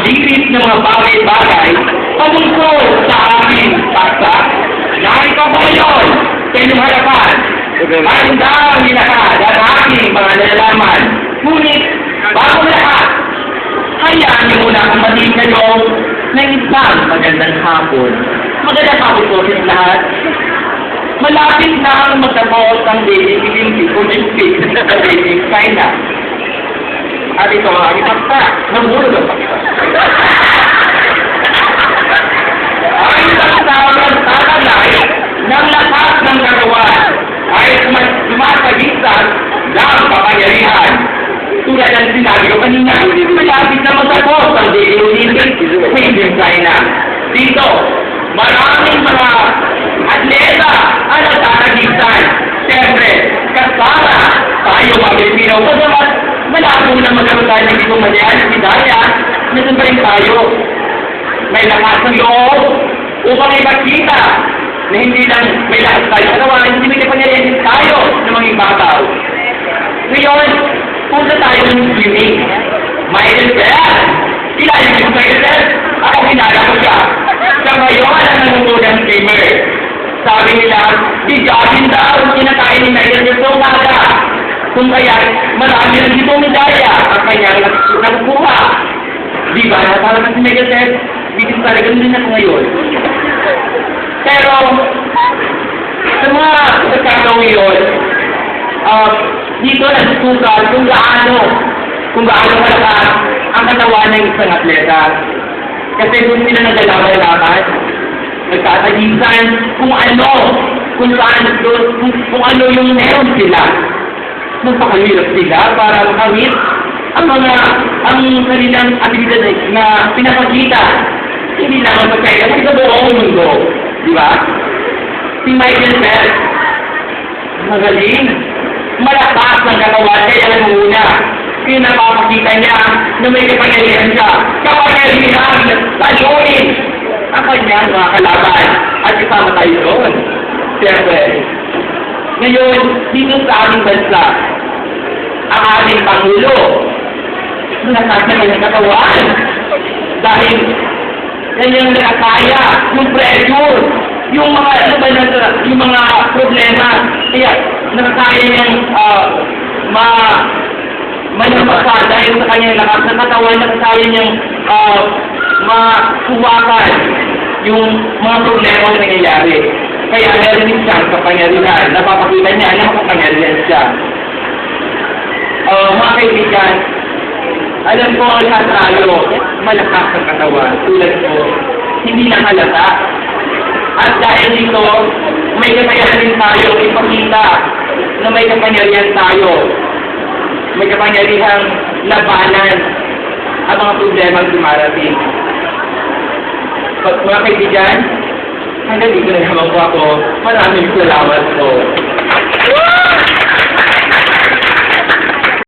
pagdirit ng mga bagay-bagay patungkol sa ating taksa. Narito po ngayon sa inyong harapan ang daang nilakad at aking mga nalalaman. Ngunit, bago lahat, hayaan niyo muna akong matiin kayo ng isang magandang hapon. Magandang hapon po sa lahat. Malapit na ang magtapos ang Beijing Olympics sa Beijing, China. At ito ang aking taksa. Namulog ang taksa. Ang isang tawag ng tatalay ng lakas ng katawan ay sumasagitan ng kapangyarihan. Tulad ng sinabi ko kanina, malapit na matapos ang Beijing Olympics sa Beijing, China. Dito, maraming mga atleta ang nagtatagitan. Siyempre, kasama tayo mga Pilipino. Bagamat malabo na magkaroon tayo ng itong medalya, nasan pa rin tayo. May lakas ng loob upang ipakita na hindi lang may lakas tayo sa katawan, hindi may kapangyarihan tayo ng mga ibagaw. Ngayon, punta tayo ng swimming. Michael Phelps. Kilala niyo si Michael Phelps? Ako kinala ko siya. Siya ngayon ang nangungunang swimmer. Sabi nila, di jogging daw, kinakain ni Michael Phelps sa umaga. Kung kaya, marami lang dito medalya ang kanyang nakukuha. Di ba? Parang si Michael Phelps, bitin talaga din ako ngayon. Pero, sa mga nagkakaroon yun, dito nagsusugal kung gaano malakas ang katawan ng isang atleta. Kasi kung sila naglalakad, nagtatagisan kung ano yung meron sila. Magpakahirap sila para makamit ang kanilang abilidad na pinapakita. Hindi naman magkaya kasi sa buong mundo. Di ba? Si Michael Phelps, magaling. Malakas ng katawan, kaya nanguna. Kaya napapakita niya na may kapangyarihan siya. Kapangyarihan, talunin ang kanyang mga kalaban. At kasama tayo doon. Siyempre, ngayon, dito sa aming bansa, ang ating Pangulo, malakas na kanyang katawan. Dahil kanyang nakakaya, yung pressure, yung mga problema, kaya nakakaya niyang manapasa dahil sa kanyang lakas ng katawan, nakakaya niyang masuwakan yung mga problema na nangyayari. Kaya meron siya ang kapangyarihan, napapakita niya na makapangyarihan siya. Mga kaibigan, alam ko ang lahat tayo, malakas ang katawan, tulad ko, hindi lang halata. At dahil dito, may kapangyarihan din tayo ipakita na may kapangyarihan tayo. May kapangyarihan labanan ang mga problema ang dumarating. Mga kaibigan, hanggang dito na naman po ako. Maraming salamat po.